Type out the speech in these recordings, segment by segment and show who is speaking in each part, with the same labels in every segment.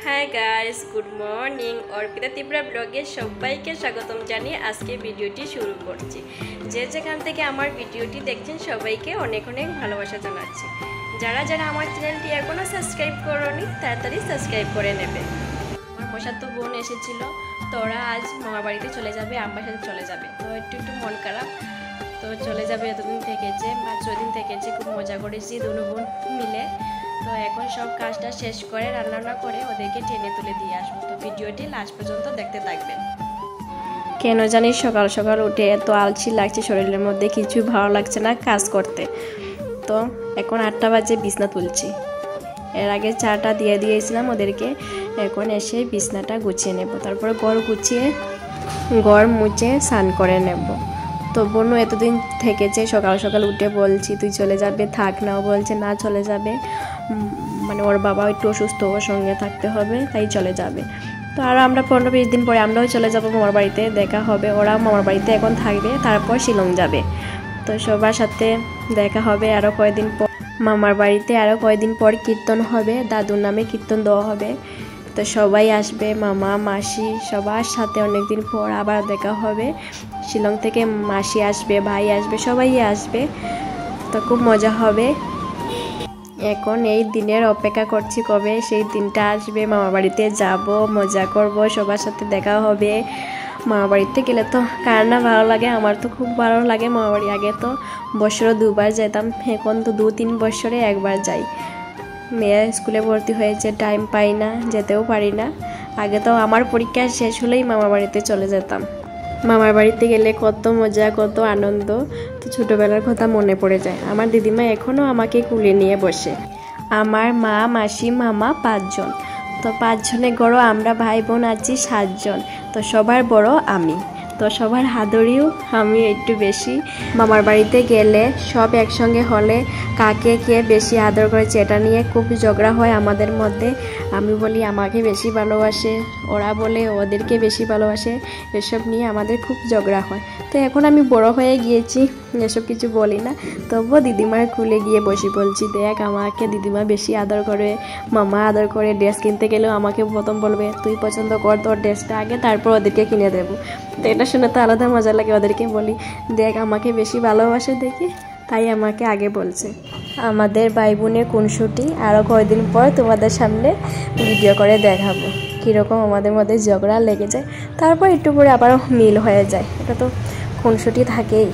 Speaker 1: Hi guys, good morning. Arpita Tripura ব্লগে সবাইকে স্বাগতম জানিয়ে আজকে ভিডিওটি শুরু করছি। যে যেখান থেকে আমার ভিডিওটি দেখছেন সবাইকে অনেক অনেক ভালোবাসা জানাচ্ছি। যারা যারা আমার চ্যানেলটি এখনও সাবস্ক্রাইব করোনি তাড়াতাড়ি সাবস্ক্রাইব করে নেবে। আমার মশাতো বোন এসেছিল, তো ওরা আজ মামার বাড়িতে চলে যাবে, আমার সাথে চলে যাবে। তো একটু মন খারাপ, তো চলে যাবে। এতদিন থেকেছে, 5-6 দিন থেকেছে, খুব মজা করেছি দুনো বোন মিলে। তো এখন সব কাজটা শেষ করে রান্না করে ওদেরকে টেনে তুলে দিয়ে আসবো। তো ভিডিওটি লাস্ট পর্যন্ত দেখতে থাকবেন। কেন জানি সকাল সকাল উঠে এত আলসি লাগছে, শরীরের মধ্যে কিছু ভালো লাগছে না কাজ করতে। তো এখন 8টা বাজে, বিছনা তুলছি। এর আগে চাটা দিয়ে দিয়েছিলাম ওদেরকে। এখন এসে বিছনাটা গুছিয়ে নেব, তারপরে ঘর মুছে স্নান করে নেব। তো বোনও এতদিন থেকেছে, সকাল সকাল উঠে বলছি তুই চলে যাবে, থাক না। ও বলছে না চলে যাবে, মানে ওর বাবা একটু অসুস্থ, ওর সঙ্গে থাকতে হবে, তাই চলে যাবে। তো আর আমরা 15-20 দিন পরে আমরাও চলে যাব মামার বাড়িতে, দেখা হবে। ওরা মামার বাড়িতে এখন থাকবে, তারপর শিলং যাবে। তো সবার সাথে দেখা হবে আরও কয়েকদিন পর। মামার বাড়িতে আরও কয়েকদিন পর কীর্তন হবে, দাদুর নামে কীর্তন দেওয়া হবে। তো সবাই আসবে, মামা মাসি সবার সাথে অনেকদিন পর আবার দেখা হবে। শিলং থেকে মাসি আসবে, ভাই আসবে, সবাই আসবে। তো খুব মজা হবে। এখন এই দিনের অপেক্ষা করছি, কবে সেই দিনটা আসবে, মামা বাড়িতে যাব, মজা করব, সবার সাথে দেখা হবে। মামা বাড়িতে গেলে তো কার না ভালো লাগে, আমার তো খুব ভালো লাগে মামা বাড়ি। আগে তো বছরে 2বার যেতাম, এখন তো 2-3 বছরে একবার যাই। মেয়ে স্কুলে ভর্তি হয়েছে, টাইম পাই না, যেতেও পারি না। আগে তো আমার পরীক্ষা শেষ হলেই মামা বাড়িতে চলে যেতাম। মামার বাড়িতে গেলে কত মজা, কত আনন্দ। তো ছোটোবেলার কথা মনে পড়ে যায়। আমার দিদিমা এখনও আমাকে কুলে নিয়ে বসে। আমার মা, মাসি, মামা 5 জন। তো 5 জনের গড়ো আমরা ভাই বোন আছি 7 জন। তো সবার বড় আমি, তো সবার আদরেও আমি একটু বেশি। মামার বাড়িতে গেলে সব একসঙ্গে হলে কাকে কে বেশি আদর করেছে এটা নিয়ে খুব ঝগড়া হয় আমাদের মধ্যে। আমি বলি আমাকে বেশি ভালোবাসে, ওরা বলে ওদেরকে বেশি ভালোবাসে, এসব নিয়ে আমাদের খুব ঝগড়া হয়। তো এখন আমি বড় হয়ে গিয়েছি, এসব কিছু বলি না। তবুও দিদিমার কুলে গিয়ে বসি, বলছি দেখ আমাকে দিদিমা বেশি আদর করে, মামা আদর করে। ড্রেস কিনতে গেলেও আমাকে প্রথম বলবে তুই পছন্দ কর তোর ড্রেসটা আগে, তারপর ওদেরকে কিনে দেবো। তো এটা শুনে তো আলাদা মজা লাগে। ওদেরকে বলি দেখ আমাকে বেশি ভালোবাসে দেখে, তাই আমাকে আগে বলছে। আমাদের ভাই বোনের খুনসুটি আরও কয়েকদিন পর তোমাদের সামনে ভিডিও করে দেখাবো, কীরকম আমাদের মধ্যে ঝগড়া লেগে যায়, তারপর একটু পরে আবারও মিল হয়ে যায়। এটা তো খুনসুটি থাকেই।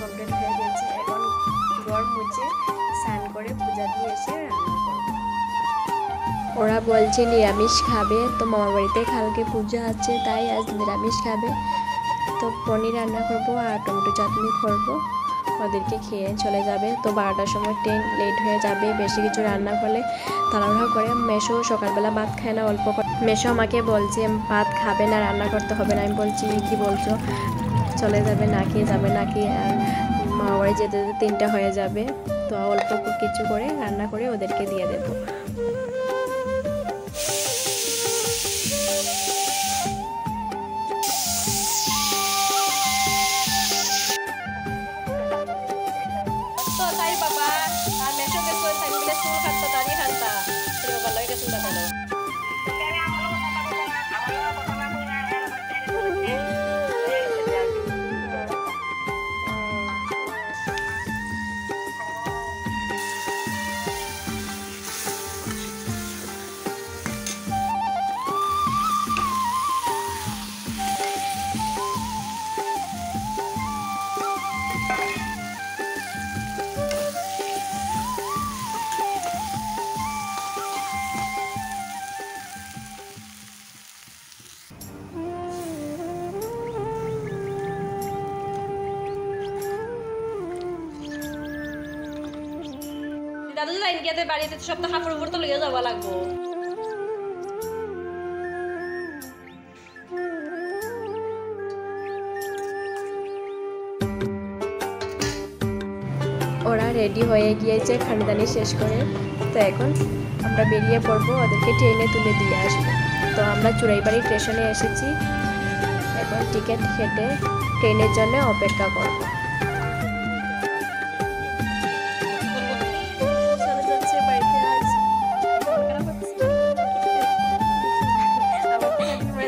Speaker 1: কমপ্লিট হয়ে গেছে, এখন ঘর মুছে স্নান করে পূজা দিয়ে এসে রান্না করব। ওরা বলছে নিরামিষ খাবে, তো মামার বাড়িতে কালকে পূজা আছে, তাই আজ নিরামিষ খাবে। তো পনির রান্না করব আর টমেটো চাটনি করব, ওদেরকে খেয়ে চলে যাবে। তো 12টার সময় ট্রেন লেট হয়ে যাবে, বেশি কিছু রান্না করলে তাড়াহুড়া করে। মেশো সকালবেলা ভাত খায় না, অল্প করে। মেশো আমাকে বলছে ভাত খাবে না, রান্না করতে হবে না। আমি বলছি কি বলছো, চলে যাবে না খেয়ে যাবে নাকি? আর মামার বাড়ি যেতে যেতে 3টা হয়ে যাবে। তো অল্প কিছু করে রান্না করে ওদেরকে দিয়ে দেবো। তো তাই বাবা আর মেশো গেছো তাই বলে চুল খাটতো দাড়ি খাটতা তোর বাবা লয় গেছেন বাবা দাদু যাইন গিয়ে বাড়িতে সব তো কাপড় উপর তো লইয়া যাওয়া লাগবো ওরা রেডি হয়ে গিয়েছে খানদানি শেষ করে তো এখন আমরা বেরিয়ে পড়বো ওদেরকে ট্রেনে তুলে দিয়ে আসবো তো আমরা চুড়াইবাড়ি স্টেশনে এসেছি এখন টিকিট কেটে ট্রেনের জন্য অপেক্ষা করব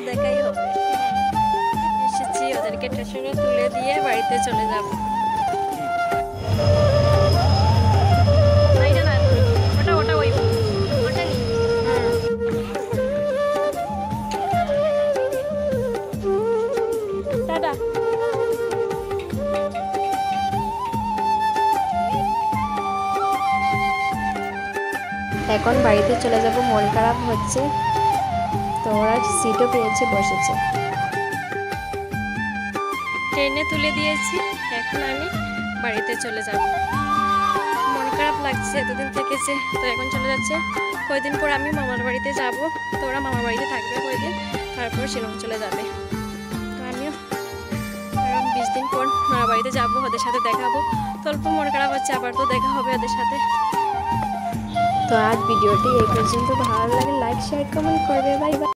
Speaker 1: দেখাই হবে এসেছি ওদেরকে স্টেশনে তুলে দিয়ে বাড়িতে চলে যাবো এখন বাড়িতে চলে যাব মন খারাপ হচ্ছে তো ওরা সিটও পেয়েছে বসেছে ট্রেনে তুলে দিয়েছি এখন আমি বাড়িতে চলে যাব মন খারাপ লাগছে এতদিন থেকেছে তো এখন চলে যাচ্ছে কয়েকদিন পর আমি মামার বাড়িতে যাব তো ওরা মামার বাড়িতে থাকবে কয়েকদিন তারপর শিলং চলে যাবে তো আমিও 20 দিন পর মামার বাড়িতে যাব ওদের সাথে দেখাবো তো অল্প মন খারাপ হচ্ছে আবার তো দেখা হবে ওদের সাথে তো আজ ভিডিওটি এই পর্যন্ত ভালো লাগে লাইক শেয়ার কমেন্ট করবে বাই বাই